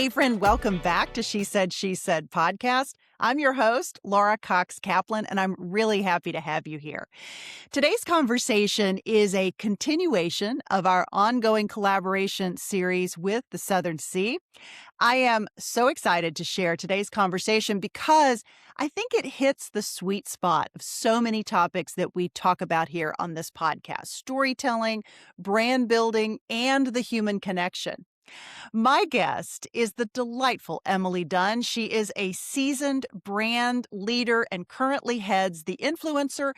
Hey, friend, welcome back to She Said podcast. I'm your host, Laura Cox Kaplan, and I'm really happy to have you here. Today's conversation is a continuation of our ongoing collaboration series with the Southern Sea. I am so excited to share today's conversation because I think it hits the sweet spot of so many topics that we talk about here on this podcast: storytelling, brand building, and the human connection. My guest is the delightful Emily Dunn. She is a seasoned brand leader and currently heads the influencer,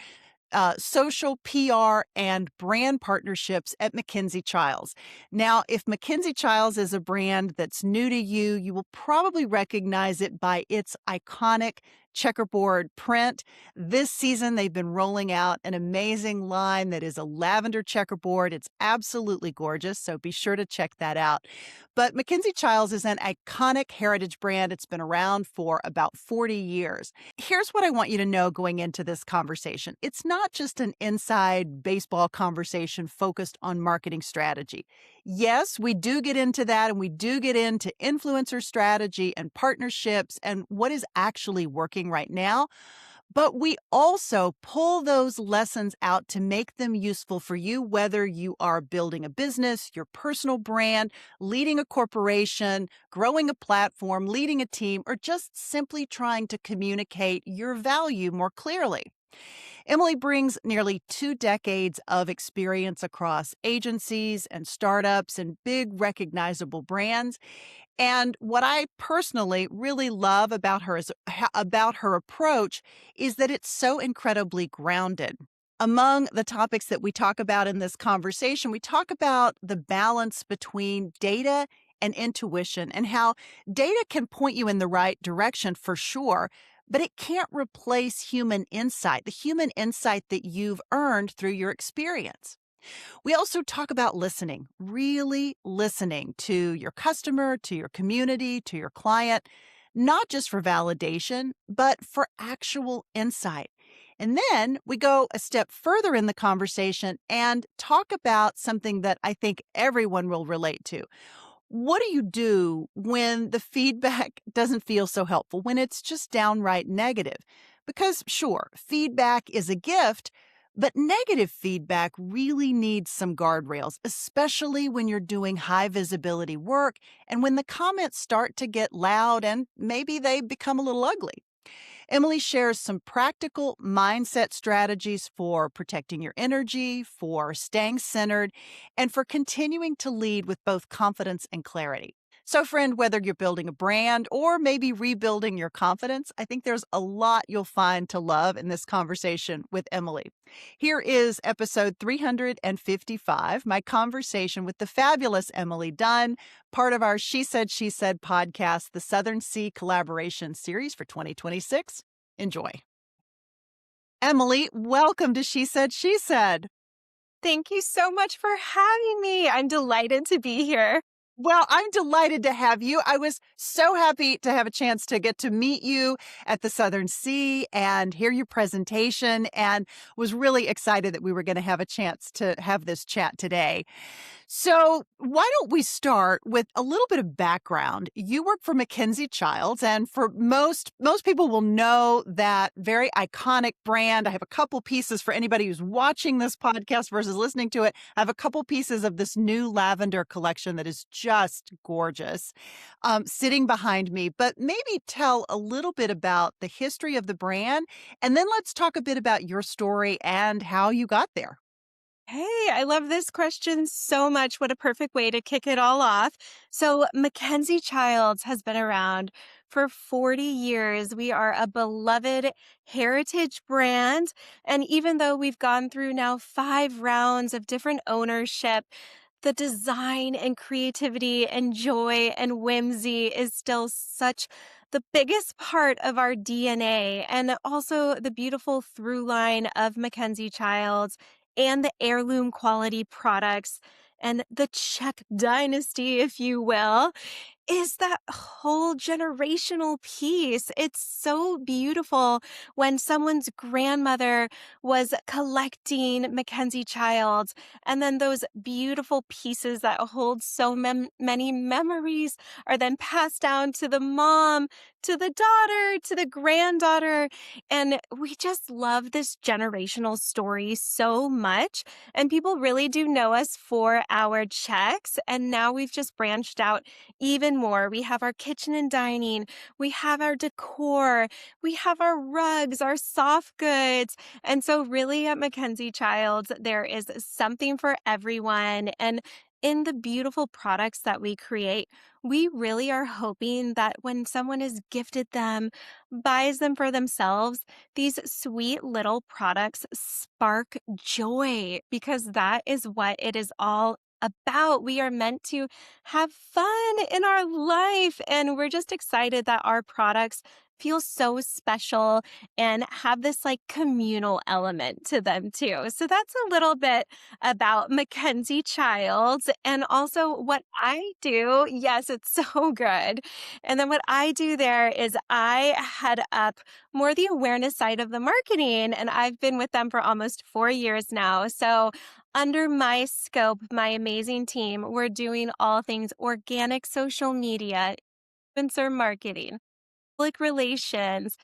social PR, and brand partnerships at MacKenzie-Childs. Now, if MacKenzie-Childs is a brand that's new to you, you will probably recognize it by its iconic checkerboard print. This season, they've been rolling out an amazing line that is a lavender checkerboard. It's absolutely gorgeous, so be sure to check that out. But MacKenzie-Childs is an iconic heritage brand. It's been around for about 40 years. Here's what I want you to know going into this conversation. It's not just an inside baseball conversation focused on marketing strategy. Yes, we do get into that, and we do get into influencer strategy and partnerships and what is actually working right now. But we also pull those lessons out to make them useful for you, whether you are building a business, your personal brand, leading a corporation, growing a platform, leading a team, or just simply trying to communicate your value more clearly. Emily brings nearly 2 decades of experience across agencies and startups and big recognizable brands. And what I personally really love about her about her approach is that it's so incredibly grounded. Among the topics that we talk about in this conversation, we talk about the balance between data and intuition and how data can point you in the right direction for sure, but it can't replace human insight, the human insight that you've earned through your experience. We also talk about listening, really listening to your customer, to your community, to your client, not just for validation, but for actual insight. And then we go a step further in the conversation and talk about something that I think everyone will relate to. What do you do when the feedback doesn't feel so helpful, when it's just downright negative? Because sure, feedback is a gift, but negative feedback really needs some guardrails, especially when you're doing high visibility work and when the comments start to get loud and maybe they become a little ugly. Emily shares some practical mindset strategies for protecting your energy, for staying centered, and for continuing to lead with both confidence and clarity. So, friend, whether you're building a brand or maybe rebuilding your confidence, I think there's a lot you'll find to love in this conversation with Emily. Here is episode 355, my conversation with the fabulous Emily Dunn, part of our She Said podcast, the Southern Sea Collaboration Series for 2026. Enjoy. Emily, welcome to She Said. Thank you so much for having me. I'm delighted to be here. Well, I'm delighted to have you. I was so happy to have a chance to get to meet you at the Southern Sea and hear your presentation, and was really excited that we were going to have a chance to have this chat today. So why don't we start with a little bit of background? You work for MacKenzie-Childs, and for most people will know that very iconic brand. I have a couple pieces for anybody who's watching this podcast versus listening to it. I have a couple pieces of this new lavender collection that is just gorgeous, sitting behind me. But maybe tell a little bit about the history of the brand, and then let's talk a bit about your story and how you got there. Hey, I love this question so much. What a perfect way to kick it all off. So, MacKenzie-Childs has been around for 40 years. We are a beloved heritage brand. And even though we've gone through now 5 rounds of different ownership, the design and creativity and joy and whimsy is still such the biggest part of our DNA, and also the beautiful through line of MacKenzie-Childs and the heirloom quality products and the Czech dynasty, if you will. is that whole generational piece. It's so beautiful when someone's grandmother was collecting MacKenzie-Childs, and then those beautiful pieces that hold so many memories are then passed down to the mom, to the daughter, to the granddaughter. And we just love this generational story so much. And people really do know us for our checks. And now we've just branched out even more. We have our kitchen and dining, we have our decor, we have our rugs, our soft goods. And so, really, at MacKenzie-Childs, there is something for everyone. And in the beautiful products that we create, we really are hoping that when someone is gifted them, buys them for themselves, these sweet little products spark joy because that is what it is all about. We are meant to have fun in our life. And we're just excited that our products feel so special and have this like communal element to them too. So that's a little bit about MacKenzie-Childs and also what I do. Yes, it's so good. And then what I do there is I head up more the awareness side of the marketing, and I've been with them for almost 4 years now. So under my scope, my amazing team, we're doing all things organic social media, influencer marketing, public relations,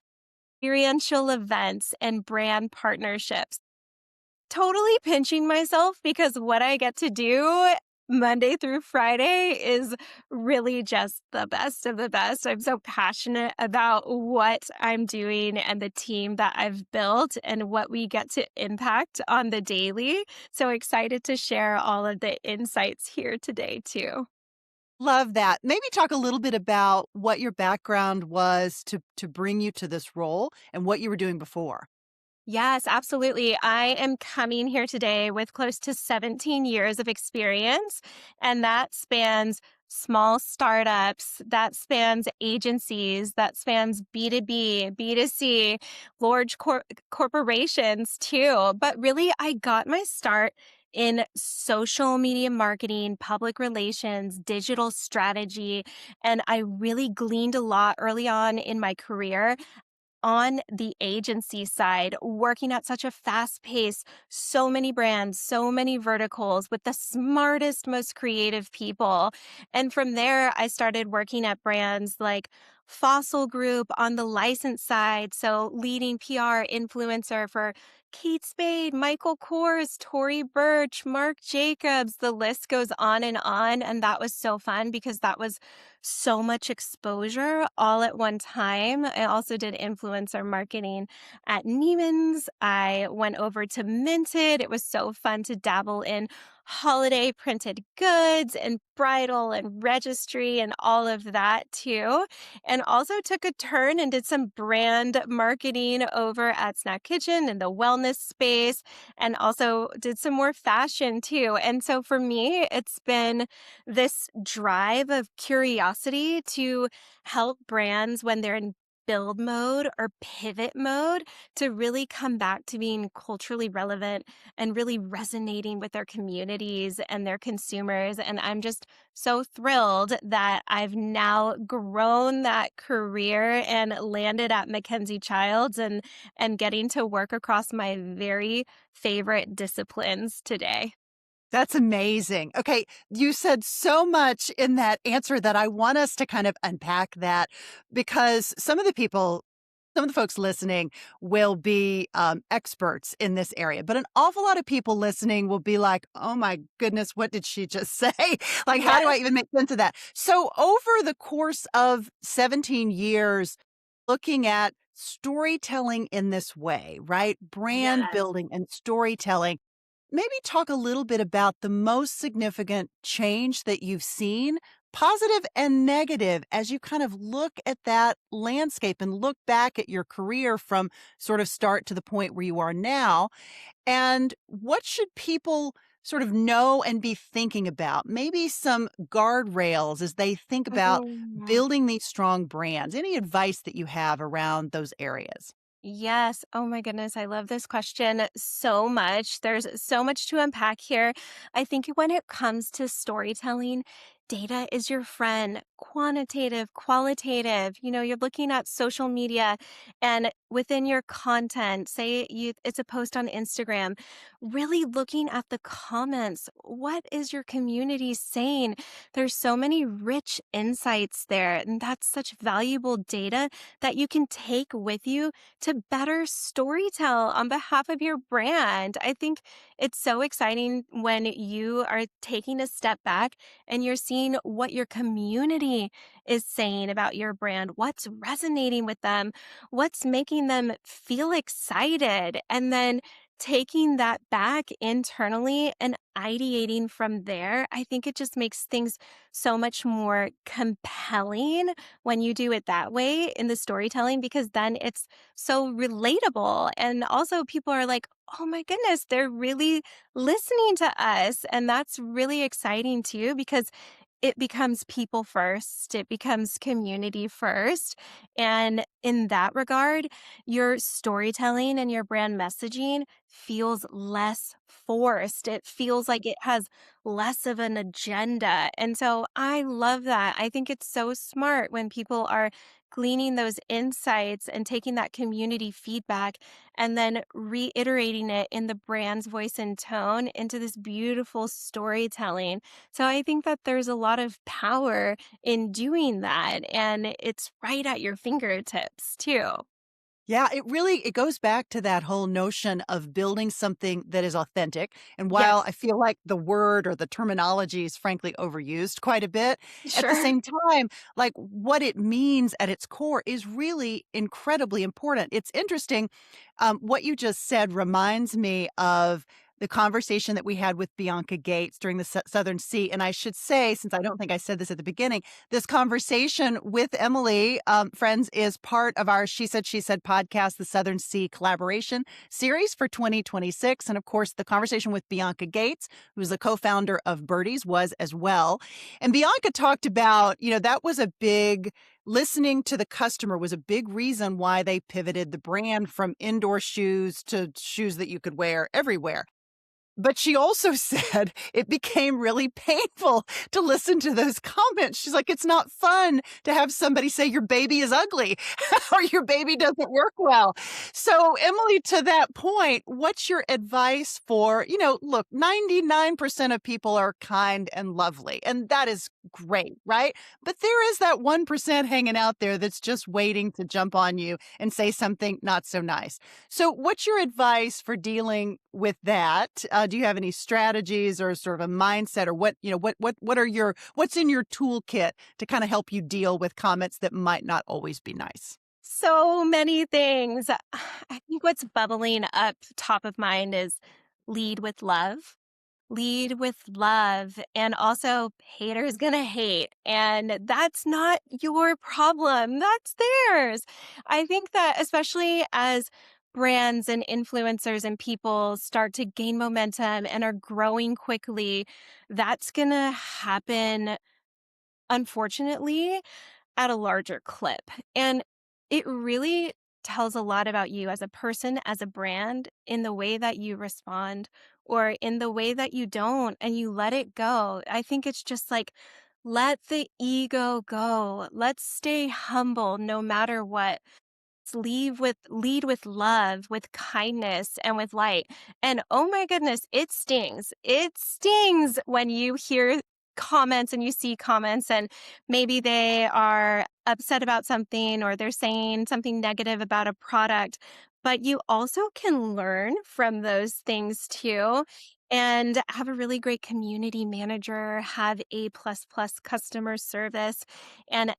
experiential events, and brand partnerships. Totally pinching myself because what I get to do Monday through Friday is really just the best of the best. I'm so passionate about what I'm doing and the team that I've built and what we get to impact on the daily. So excited to share all of the insights here today, too. Love that. Maybe talk a little bit about what your background was to bring you to this role and what you were doing before. Yes, absolutely. I am coming here today with close to 17 years of experience, and that spans small startups, that spans agencies, that spans B2B, B2C, large corporations too. But really, I got my start in social media marketing, public relations, digital strategy, and I really gleaned a lot early on in my career on the agency side, working at such a fast pace, so many brands, so many verticals with the smartest, most creative people. And from there, I started working at brands like Fossil Group on the license side. So leading PR influencer for Kate Spade, Michael Kors, Tory Burch, Marc Jacobs, the list goes on and on. And that was so fun because that was so much exposure all at one time. I also did influencer marketing at Neiman's. I went over to Minted. It was so fun to dabble in holiday printed goods and bridal and registry and all of that too. And also took a turn and did some brand marketing over at Snack Kitchen in the wellness space and also did some more fashion too. And so for me, it's been this drive of curiosity to help brands when they're in build mode or pivot mode to really come back to being culturally relevant and really resonating with their communities and their consumers. And I'm just so thrilled that I've now grown that career and landed at MacKenzie-Childs and getting to work across my very favorite disciplines today. That's amazing. Okay, you said so much in that answer that I want us to kind of unpack that because some of the folks listening will be experts in this area, but an awful lot of people listening will be like, oh my goodness, what did she just say? Like, how do I Yes. even make sense of that? So, over the course of 17 years, looking at storytelling in this way, right? Brand Yes. building and storytelling. Maybe talk a little bit about the most significant change that you've seen, positive and negative, as you kind of look at that landscape and look back at your career from sort of start to the point where you are now. And what should people sort of know and be thinking about? Maybe some guardrails as they think about Mhm. building these strong brands. Any advice that you have around those areas? Yes. Oh my goodness. I love this question so much. There's so much to unpack here. I think when it comes to storytelling, data is your friend, quantitative, qualitative. You're looking at social media and within your content, say it's a post on Instagram, really looking at the comments. What is your community saying? There's so many rich insights there, and that's such valuable data that you can take with you to better storytell on behalf of your brand. I think it's so exciting when you are taking a step back and you're seeing what your community is saying about your brand, what's resonating with them, what's making them feel excited, and then taking that back internally and ideating from there. I think it just makes things so much more compelling when you do it that way in the storytelling, because then it's so relatable. And also, people are like, oh my goodness, they're really listening to us. And that's really exciting too, because it becomes people first, it becomes community first. And in that regard, your storytelling and your brand messaging feels less forced. It feels like it has less of an agenda. And so I love that. I think it's so smart when people are gleaning those insights and taking that community feedback and then reiterating it in the brand's voice and tone into this beautiful storytelling. So I think that there's a lot of power in doing that, and it's right at your fingertips too. Yeah, it goes back to that whole notion of building something that is authentic. And while Yes, I feel like the word or the terminology is frankly overused quite a bit, at the sure. same time, like what it means at its core is really incredibly important. It's interesting. What you just said reminds me of the conversation that we had with Bianca Gates during the Southern Sea. And I should say, since I don't think I said this at the beginning, this conversation with Emily, friends, is part of our She Said podcast, the Southern Sea collaboration series for 2026. And of course, the conversation with Bianca Gates, who's the co founder of Birdies, was as well. And Bianca talked about, that was a big listening to the customer was a big reason why they pivoted the brand from indoor shoes to shoes that you could wear everywhere. But she also said it became really painful to listen to those comments. She's like, it's not fun to have somebody say your baby is ugly or your baby doesn't work well. So, Emily, to that point, what's your advice for, look, 99% of people are kind and lovely, and that is great, right? But there is that 1% hanging out there that's just waiting to jump on you and say something not so nice. So, what's your advice for dealing with that? Do you have any strategies or sort of a mindset, or what's in your toolkit to kind of help you deal with comments that might not always be nice? So many things. I think what's bubbling up top of mind is lead with love. Lead with love. And also, haters gonna hate. And that's not your problem, that's theirs. I think that especially as brands and influencers and people start to gain momentum and are growing quickly, that's gonna happen, unfortunately, at a larger clip. And it really tells a lot about you as a person, as a brand, in the way that you respond or in the way that you don't and you let it go. I think it's just like, let the ego go. Let's stay humble no matter what. Lead with love, with kindness, and with light. And oh my goodness, it stings. It stings when you hear comments and you see comments and maybe they are upset about something or they're saying something negative about a product. But you also can learn from those things too and have a really great community manager, have A plus plus customer service, and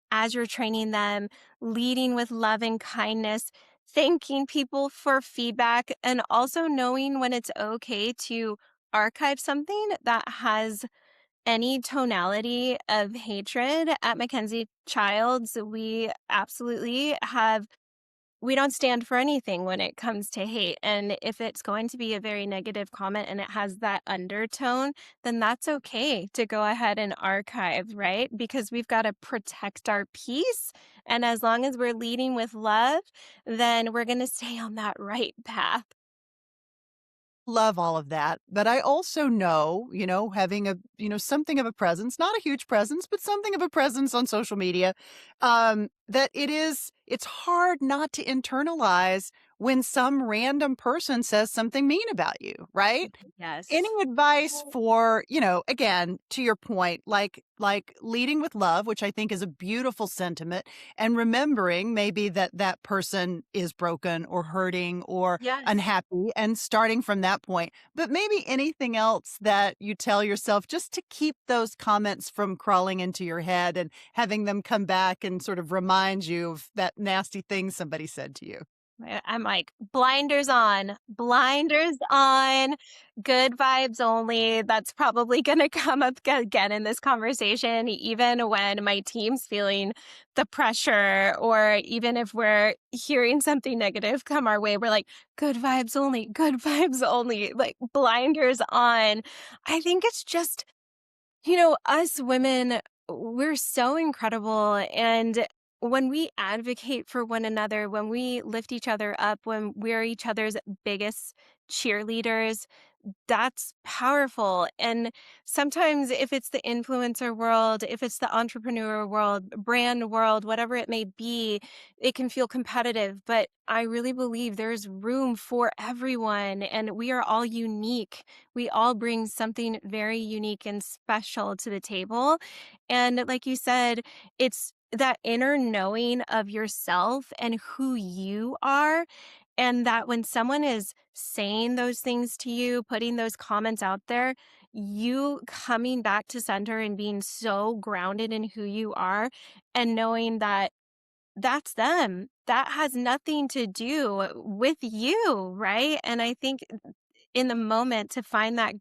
as you're training them, leading with love and kindness, thanking people for feedback, and also knowing when it's okay to archive something that has any tonality of hatred. At MacKenzie-Childs, we absolutely have we don't stand for anything when it comes to hate. And if it's going to be a very negative comment and it has that undertone, then that's okay to go ahead and archive, right? Because we've got to protect our peace. And as long as we're leading with love, then we're going to stay on that right path. Love all of that. But I also know, having something of a presence, not a huge presence, but something of a presence on social media, that it's hard not to internalize when some random person says something mean about you, right? Any Yes. advice for, again, to your point, like leading with love, which I think is a beautiful sentiment, and remembering maybe that that person is broken or hurting or Yes. unhappy and starting from that point. But maybe anything else that you tell yourself just to keep those comments from crawling into your head and having them come back and sort of remind you of that nasty thing somebody said to you. I'm like, blinders on, good vibes only. That's probably going to come up again in this conversation, even when my team's feeling the pressure, or even if we're hearing something negative come our way, we're like, good vibes only, like blinders on. I think it's just us women, we're so incredible. And when we advocate for one another, when we lift each other up, when we're each other's biggest cheerleaders, that's powerful. And sometimes, if it's the influencer world, if it's the entrepreneur world, brand world, whatever it may be, it can feel competitive. But I really believe there's room for everyone, and we are all unique. We all bring something very unique and special to the table. And like you said, it's that inner knowing of yourself and who you are, and that when someone is saying those things to you, putting those comments out there, you coming back to center and being so grounded in who you are and knowing that that's them. That has nothing to do with you, right? And I think in the moment, to find that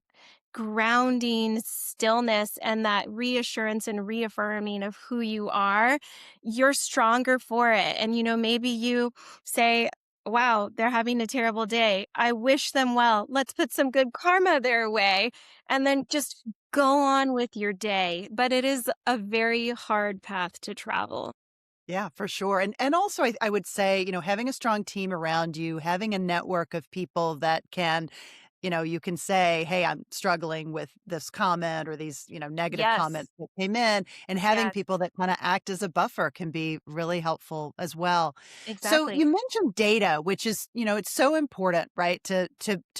grounding stillness and that reassurance and reaffirming of who you are, you're stronger for it. And, maybe you say, wow, they're having a terrible day. I wish them well. Let's put some good karma their way. And then just go on with your day. But it is a very hard path to travel. Yeah, for sure. And also I would say, having a strong team around you, having a network of people that can, you can say, "Hey, I'm struggling with this comment or these, negative Yes, comments that came in," and having yes, people that kind of act as a buffer can be really helpful as well. So exactly. you mentioned data, which is, it's so important, right? To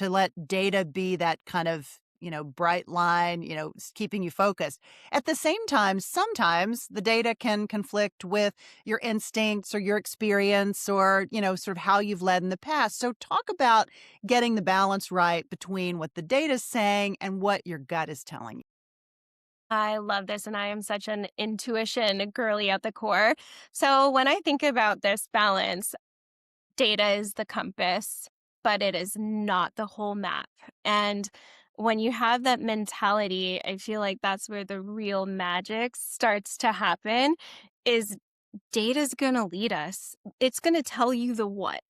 let data be that kind of bright line, keeping you focused. At the same time, sometimes the data can conflict with your instincts or your experience or, sort of how you've led in the past. So talk about getting the balance right between what the data is saying and what your gut is telling you. I love this, and I am such an intuition girly at the core. So when I think about this balance, data is the compass, but it is not the whole map. And when you have that mentality, I feel like that's where the real magic starts to happen. Is data's going to lead us. It's going to tell you the what,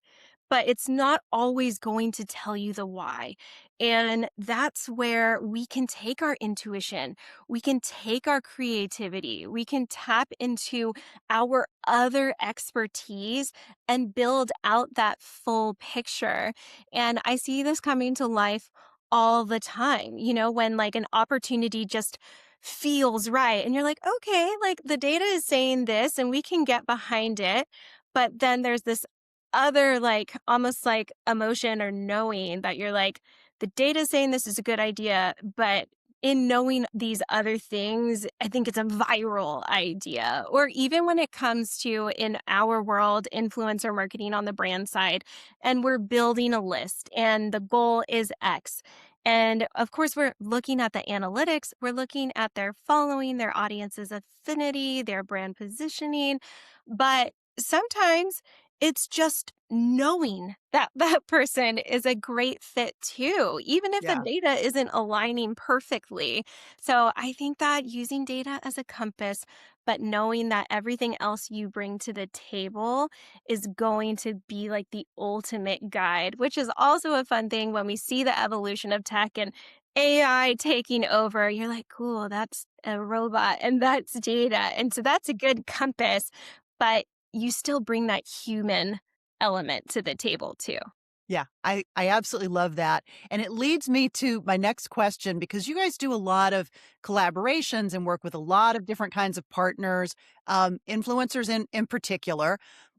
but it's not always going to tell you the why. And that's where we can take our intuition, we can take our creativity, we can tap into our other expertise and build out that full picture. And I see this coming to life all the time, when like an opportunity just feels right. And you're like, okay, like the data is saying this and we can get behind it. But then there's this other, like, almost like emotion or knowing that you're like, the data is saying this is a good idea, but in knowing these other things, I think it's a viral idea. Or even when it comes to, in our world, influencer marketing on the brand side, and we're building a list and the goal is X. And of course, we're looking at the analytics, we're looking at their following, their audience's affinity, their brand positioning. But sometimes it's just knowing that that person is a great fit too, even if the Yeah. data isn't aligning perfectly. So I think that using data as a compass, but knowing that everything else you bring to the table is going to be like the ultimate guide, which is also a fun thing when we see the evolution of tech and AI taking over. You're like, cool, that's a robot and that's data. And so that's a good compass. But you still bring that human element to the table too. Yeah, I absolutely love that. And it leads me to my next question because you guys do a lot of collaborations and work with a lot of different kinds of partners, influencers in particular.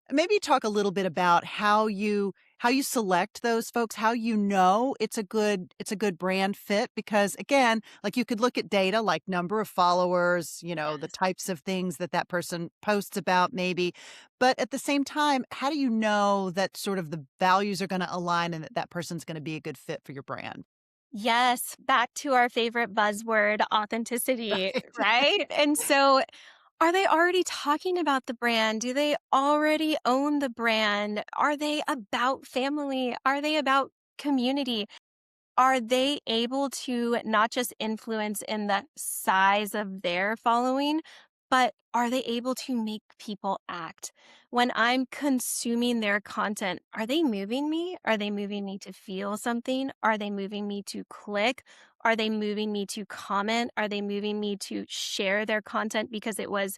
Maybe talk a little bit about how you select those folks, how you know it's a good brand fit because again, like you could look at data like number of followers, the Yes. types of things that that person posts about maybe, but at the same time, how do you know that sort of the values are gonna align and that that person's gonna be a good fit for your brand? Yes, back to our favorite buzzword, authenticity, Right. right? And so, are they already talking about the brand? Do they already own the brand? Are they about family? Are they about community? Are they able to not just influence in the size of their following, but are they able to make people act? When I'm consuming their content, are they moving me? Are they moving me to feel something? Are they moving me to click? Are they moving me to comment? Are they moving me to share their content because it was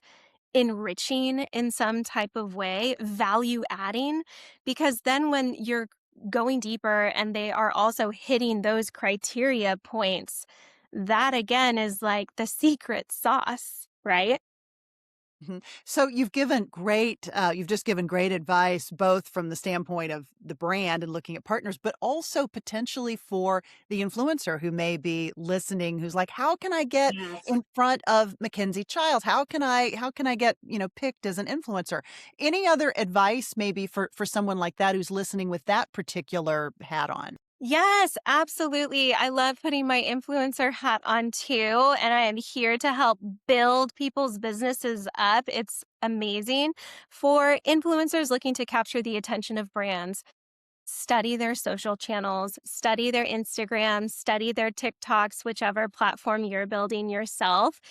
enriching in some type of way, value adding, because then when you're going deeper and they are also hitting those criteria points, that again is like the secret sauce, right? Mhm. So you've just given great advice, both from the standpoint of the brand and looking at partners, but also potentially for the influencer who may be listening, who's like, how can I get Yes. in front of MacKenzie-Childs? How can I get, picked as an influencer? Any other advice maybe for someone like that who's listening with that particular hat on? Yes, absolutely. I love putting my influencer hat on too, and I am here to help build people's businesses up. It's amazing for influencers looking to capture the attention of brands. Study their social channels, study their Instagram, study their TikToks, whichever platform you're building yourself,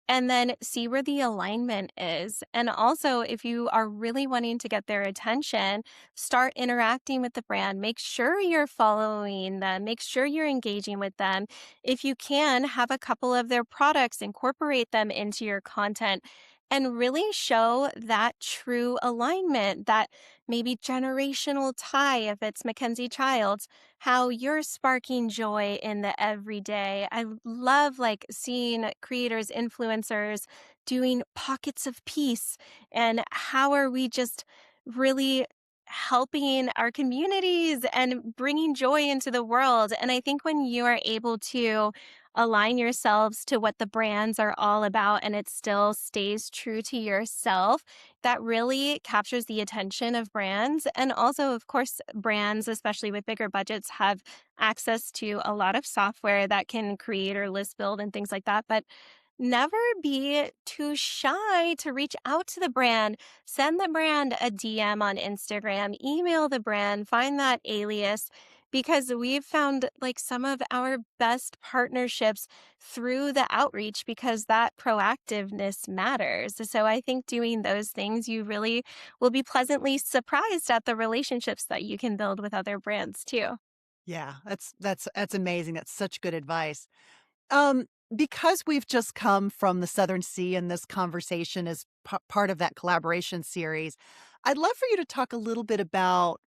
and then see where the alignment is. And also, if you are really wanting to get their attention, start interacting with the brand. Make sure you're following them, make sure you're engaging with them. If you can, have a couple of their products, incorporate them into your content. And really show that true alignment, that maybe generational tie if it's MacKenzie-Childs, how you're sparking joy in the everyday. I love like seeing creators, influencers doing pockets of peace and how are we just really helping our communities and bringing joy into the world. And I think when you are able to align yourselves to what the brands are all about and it still stays true to yourself, that really captures the attention of brands. And also, of course, brands, especially with bigger budgets, have access to a lot of software that can create or list build and things like that. But never be too shy to reach out to the brand. Send the brand a DM on Instagram, email the brand, find that alias, because we've found like some of our best partnerships through the outreach because that proactiveness matters. So I think doing those things, you really will be pleasantly surprised at the relationships that you can build with other brands too. Yeah, that's amazing. That's such good advice. Um, because we've just come from the Southern Sea and this conversation is part of that collaboration series, I'd love for you to talk a little bit about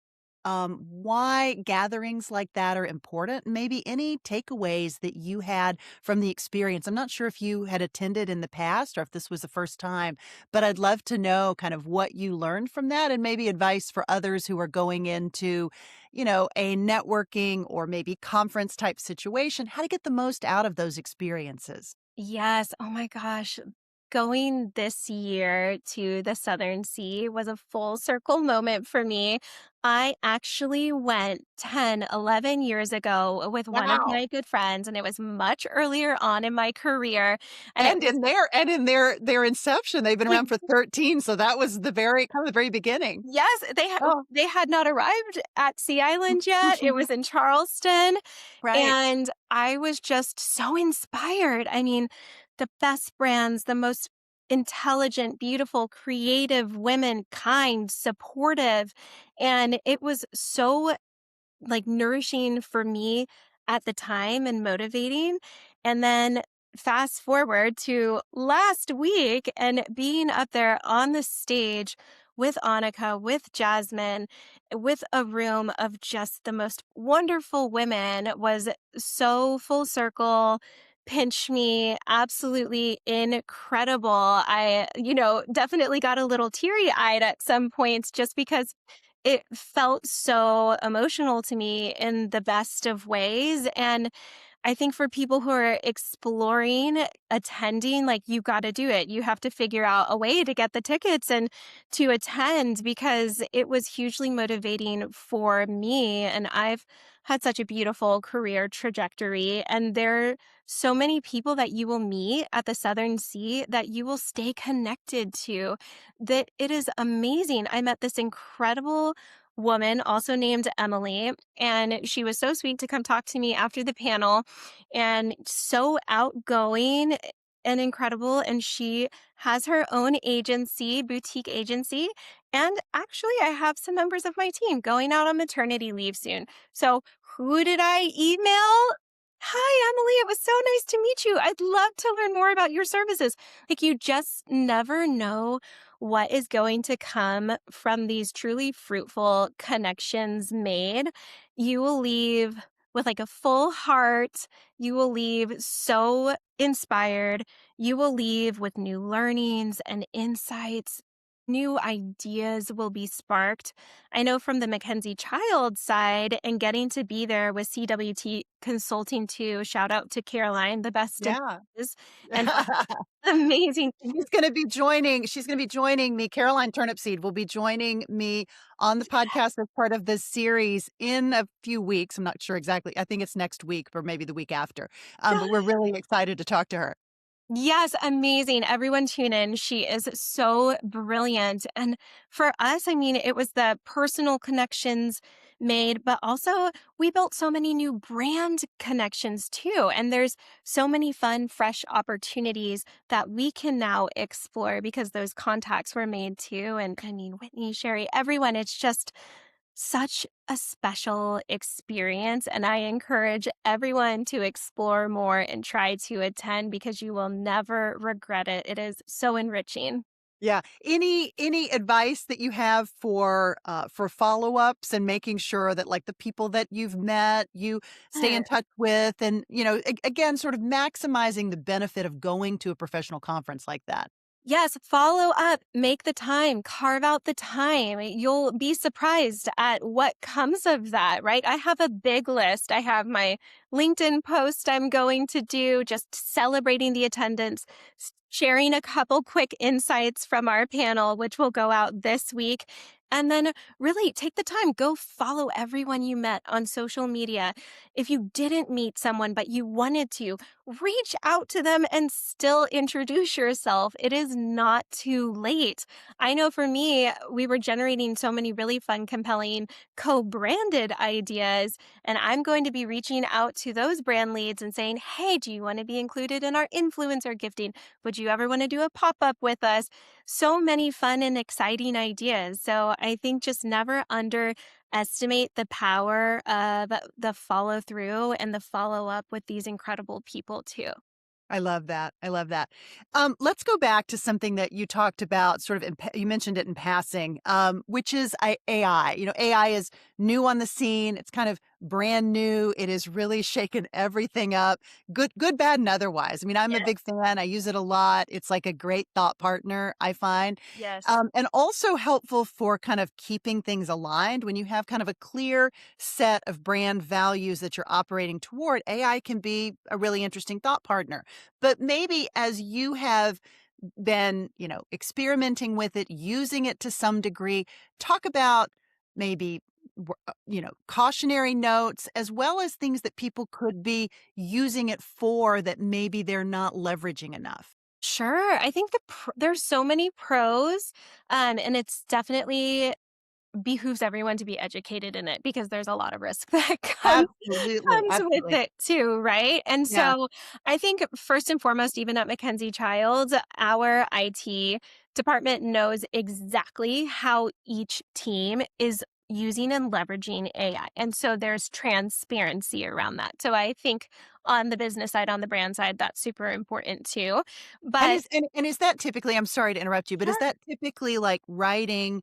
why gatherings like that are important, maybe any takeaways that you had from the experience. I'm not sure if you had attended in the past or if this was the first time, but I'd love to know kind of what you learned from that and maybe advice for others who are going into, a networking or maybe conference type situation, how to get the most out of those experiences. Yes. Oh my gosh. Going this year to the Southern Sea was a full circle moment for me. I actually went 10, 11 years ago with one of Wow. my good friends, and it was much earlier on in my career. And it was And in their inception, they've been around for 13, so that was the very beginning. yes, Oh. they had not arrived at Sea Island yet. It was in Charleston. Right. And I was just so inspired. I mean, the best brands, the most intelligent, beautiful, creative women, kind, supportive. And it was so like nourishing for me at the time and motivating. And then fast forward to last week and being up there on the stage with Annika, with Jasmine, with a room of just the most wonderful women was so full circle. Pinch me, absolutely incredible. Definitely got a little teary eyed at some points just because it felt so emotional to me in the best of ways. And I think for people who are exploring attending, like, you got to do it. You have to figure out a way to get the tickets and to attend because it was hugely motivating for me. And I've had such a beautiful career trajectory. And there are so many people that you will meet at the Southern Sea that you will stay connected to, that it is amazing. I met this incredible woman also named Emily, and she was so sweet to come talk to me after the panel and so outgoing and incredible. And she has her own agency, boutique agency. And actually, I have some members of my team going out on maternity leave soon. So, who did I email? Hi, Emily. It was so nice to meet you. I'd love to learn more about your services. Like, you just never know what is going to come from these truly fruitful connections made. You will leave with like a full heart. You will leave so inspired. You will leave with new learnings and insights. New ideas will be sparked. I know from the MacKenzie-Childs side and getting to be there with CWT Consulting too. Shout out to Caroline, the best in Yeah. business, and amazing. She's gonna be joining me. Caroline Turnipseed will be joining me on the podcast as part of this series in a few weeks. I'm not sure exactly. I think it's next week or maybe the week after. But we're really excited to talk to her. Yes, amazing. Everyone tune in. She is so brilliant. And for us, I mean, it was the personal connections made, but also we built so many new brand connections too. And there's so many fun, fresh opportunities that we can now explore because those contacts were made too. And I mean, Whitney, Sherry, everyone, it's just such a special experience, and I encourage everyone to explore more and try to attend because you will never regret it. It is so enriching. Yeah. Any advice that you have for follow-ups and making sure that, like, the people that you've met, you stay in touch with and, again, sort of maximizing the benefit of going to a professional conference like that? Yes, follow up, make the time, carve out the time. You'll be surprised at what comes of that, right? I have a big list. I have my LinkedIn post I'm going to do, just celebrating the attendance, sharing a couple quick insights from our panel, which will go out this week. And then really take the time, go follow everyone you met on social media. If you didn't meet someone, but you wanted to, reach out to them and still introduce yourself. It is not too late. I know for me, we were generating so many really fun, compelling co branded ideas. And I'm going to be reaching out to those brand leads and saying, hey, do you want to be included in our influencer gifting? Would you ever want to do a pop up with us? So many fun and exciting ideas. So I think just never underestimate the power of the follow through and the follow up with these incredible people too. I love that. I love that. Let's go back to something that you talked about, sort of, you mentioned it in passing, which is AI. AI is new on the scene. It's kind of brand new. It has really shaken everything up, good, bad, and otherwise. I mean, I'm a Yes. big fan. I use it a lot. It's like a great thought partner, I find, Yes. and also helpful for kind of keeping things aligned when you have kind of a clear set of brand values that you're operating toward. AI can be a really interesting thought partner. But maybe as you have been, experimenting with it, using it to some degree, talk about maybe, cautionary notes as well as things that people could be using it for that maybe they're not leveraging enough. Sure. I think there's so many pros, and it's definitely behooves everyone to be educated in it because there's a lot of risk that Absolutely. comes with Absolutely. it too, right? And Yeah. so I think first and foremost, even at MacKenzie-Childs, our IT department knows exactly how each team is using and leveraging AI. And so there's transparency around that. So I think on the business side, on the brand side, that's super important too. And But is that typically, I'm sorry to interrupt you, but is sure. that typically like writing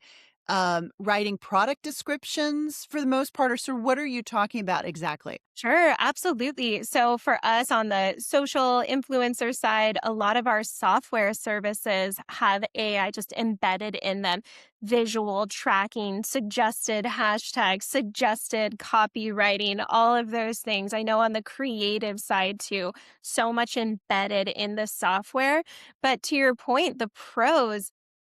product descriptions for the most part, or so what are you talking about exactly? Sure, absolutely. So for us on the social influencer side, a lot of our software services have AI just embedded in them. Visual tracking, suggested hashtags, suggested copywriting, all of those things. I know on the creative side too, so much embedded in the software. But to your point, the pros,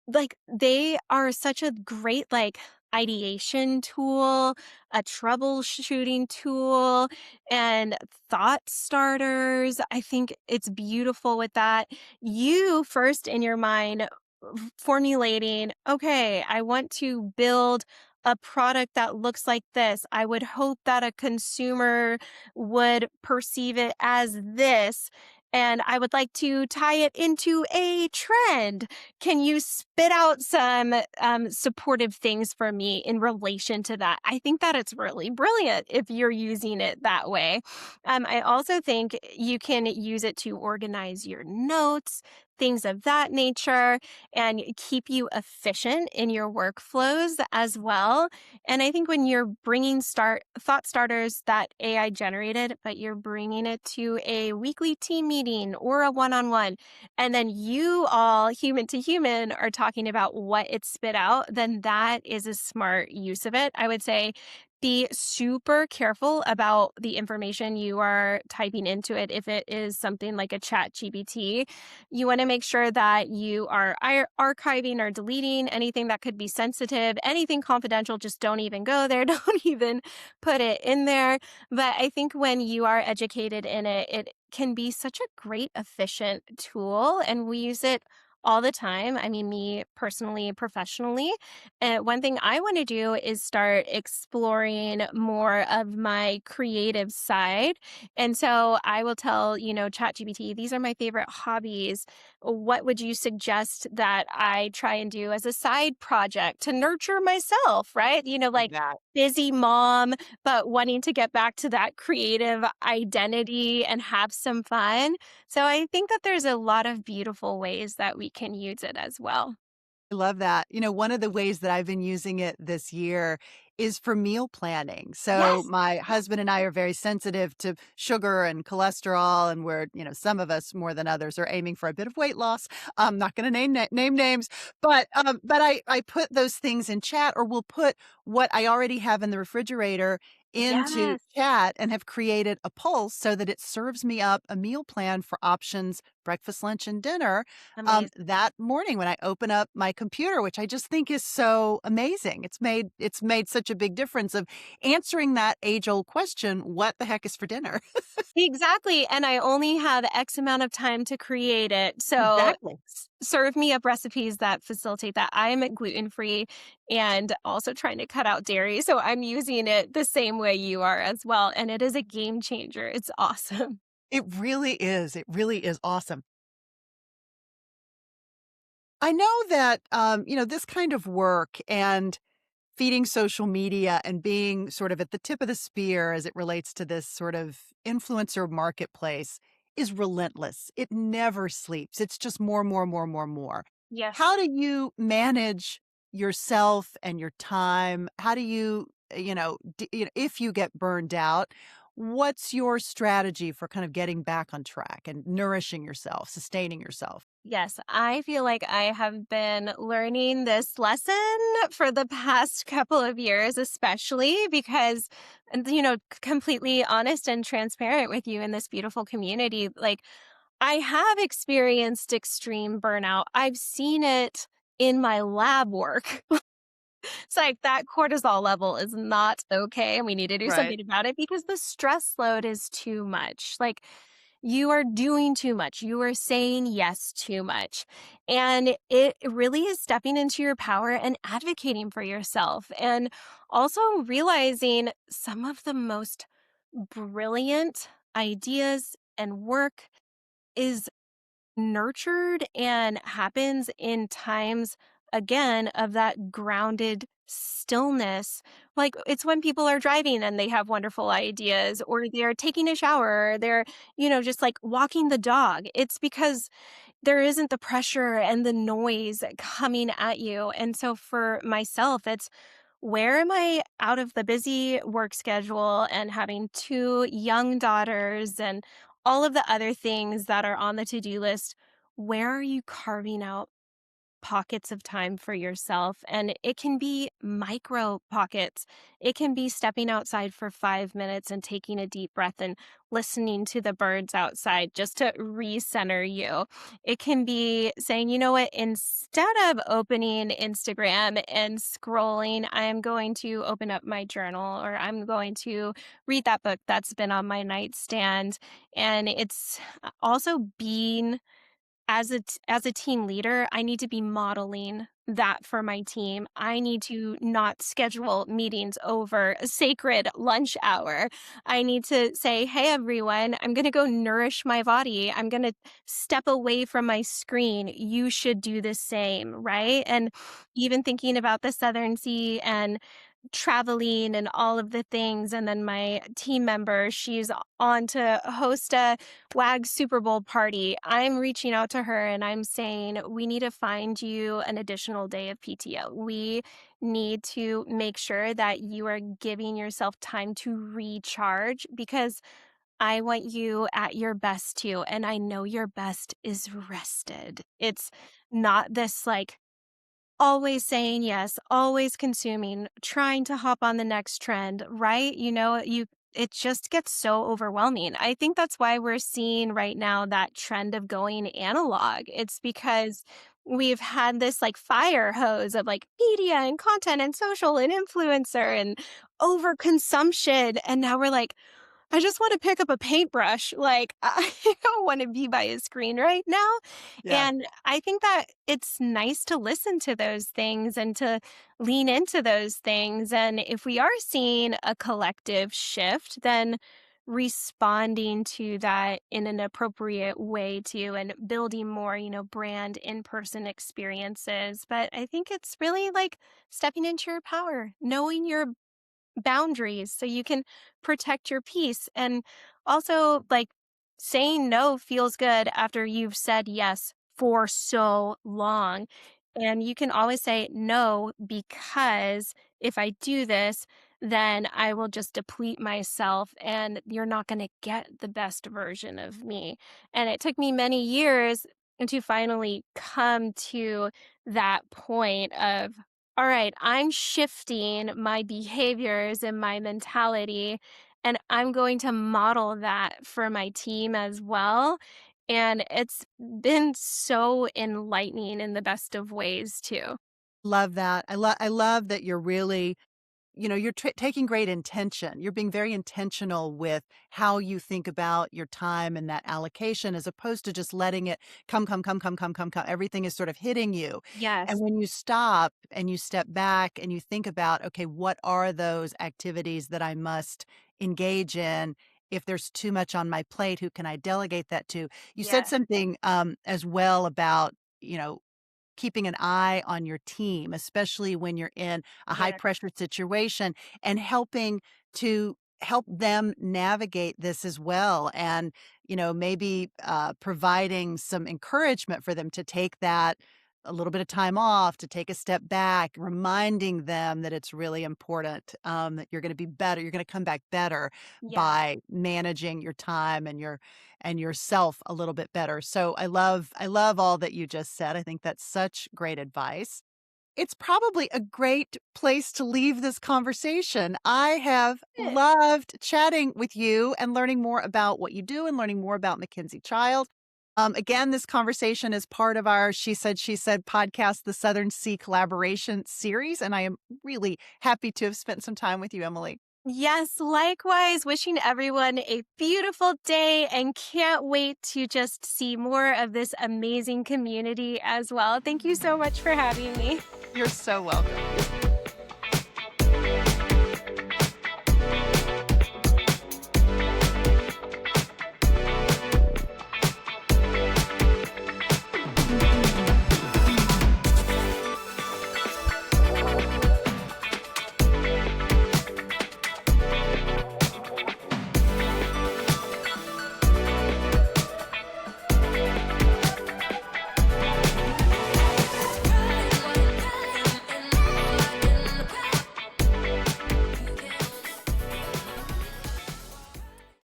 like, they are such a great, like, ideation tool, a troubleshooting tool, and thought starters. I think it's beautiful with that. You first in your mind formulating, okay, I want to build a product that looks like this. I would hope that a consumer would perceive it as this. And I would like to tie it into a trend. Can you spit out some supportive things for me in relation to that? I think that it's really brilliant if you're using it that way. I also think you can use it to organize your notes, things of that nature, and keep you efficient in your workflows as well. And I think when you're bringing start thought starters that AI generated, but you're bringing it to a weekly team meeting or a one-on-one, and then you all human to human are talking about what it spit out, then that is a smart use of it. I would say be super careful about the information you are typing into it. If it is something like a chat GPT, you want to make sure that you are archiving or deleting anything that could be sensitive, anything confidential. Just don't even go there. Don't even put it in there. But I think when you are educated in it, it can be such a great, efficient tool. And we use it all the time. I mean, me personally, professionally. And one thing I want to do is start exploring more of my creative side. And so I will tell, ChatGPT, these are my favorite hobbies. What would you suggest that I try and do as a side project to nurture myself, right? Like That busy mom, but wanting to get back to that creative identity and have some fun. So I think that there's a lot of beautiful ways that we can use it as well. I love that. One of the ways that I've been using it this year is for meal planning. So Yes. my husband and I are very sensitive to sugar and cholesterol, and some of us more than others are aiming for a bit of weight loss. I'm not going to name names, but I put those things in chat, or we'll put what I already have in the refrigerator into Yes. chat, and have created a pulse so that it serves me up a meal plan for options breakfast, lunch, and dinner Amazing. that morning when I open up my computer, which I just think is so amazing. It's made such a big difference of answering that age-old question, what the heck is for dinner? Exactly. And I only have X amount of time to create it. So Exactly. serve me up recipes that facilitate that. I'm gluten free and also trying to cut out dairy. So I'm using it the same way you are as well. And it is a game changer. It's awesome. It really is. It really is awesome. I know that, this kind of work and feeding social media and being sort of at the tip of the spear as it relates to this sort of influencer marketplace is relentless. It never sleeps. It's just more, more, more, more, more. How Yes. do you manage yourself and your time? How do you, if you get burned out, what's your strategy for kind of getting back on track and nourishing yourself, sustaining yourself? Yes, I feel like I have been learning this lesson for the past couple of years, especially because, and, completely honest and transparent with you in this beautiful community. Like, I have experienced extreme burnout. I've seen it in my lab work. It's like that cortisol level is not okay, and we need to do Right. something about it because the stress load is too much. Like, you are doing too much. You are saying yes too much. And it really is stepping into your power and advocating for yourself. And also realizing some of the most brilliant ideas and work is nurtured and happens in times again, of that grounded stillness. Like it's when people are driving and they have wonderful ideas, or they're taking a shower, or they're, just like walking the dog. It's because there isn't the pressure and the noise coming at you. And so for myself, it's where am I out of the busy work schedule and having two young daughters and all of the other things that are on the to-do list? Where are you carving out pockets of time for yourself? And it can be micro pockets. It can be stepping outside for 5 minutes and taking a deep breath and listening to the birds outside just to recenter you. It can be saying, you know what, instead of opening Instagram and scrolling, I'm going to open up my journal, or I'm going to read that book that's been on my nightstand. And it's also being as a team leader, I need to be modeling that for my team. I need to not schedule meetings over a sacred lunch hour. I need to say, "Hey everyone, I'm going to go nourish my body. I'm going to step away from my screen. You should do the same," right? And even thinking about the Southern Sea and traveling and all of the things. And then my team member, she's on to host a WAG Super Bowl party. I'm reaching out to her and I'm saying, we need to find you an additional day of PTO. We need to make sure that you are giving yourself time to recharge, because I want you at your best too. And I know your best is rested. It's not this like always saying yes, always consuming, trying to hop on the next trend, right? It just gets so overwhelming. I think that's why we're seeing right now that trend of going analog. It's because we've had this like fire hose of like media and content and social and influencer and overconsumption. And now we're like, I just want to pick up a paintbrush. Like, I don't want to be by a screen right now. Yeah. And I think that it's nice to listen to those things and to lean into those things. And if we are seeing a collective shift, then responding to that in an appropriate way too, and building more, brand in-person experiences. But I think it's really like stepping into your power, knowing your boundaries so you can protect your peace. And also, like, saying no feels good after you've said yes for so long. And you can always say no, because if I do this, then I will just deplete myself and you're not going to get the best version of me. And it took me many years to finally come to that point of, all right, I'm shifting my behaviors and my mentality, and I'm going to model that for my team as well. And it's been so enlightening in the best of ways too. Love that. I love that you're really, you're taking great intention. You're being very intentional with how you think about your time and that allocation, as opposed to just letting it come, come, come, come, come, come, come. Everything is sort of hitting you. And Yes. when you stop and you step back and you think about, okay, what are those activities that I must engage in? If there's too much on my plate, who can I delegate that to? You said Yeah. something as well about, you know, keeping an eye on your team, especially when you're in a high Yeah. pressure situation, and helping to help them navigate this as well. And, maybe providing some encouragement for them to take that a little bit of time off, to take a step back, reminding them that it's really important, that you're going to be better. You're going to come back better Yeah. by managing your time and yourself a little bit better. So I love all that you just said. I think that's such great advice. It's probably a great place to leave this conversation. I have Good. loved chatting with you and learning more about what you do and learning more about MacKenzie-Childs. Again, this conversation is part of our She Said podcast, the Southern Sea Collaboration series, and I am really happy to have spent some time with you, Emily. Yes, likewise. Wishing everyone a beautiful day and can't wait to just see more of this amazing community as well. Thank you so much for having me. You're so welcome.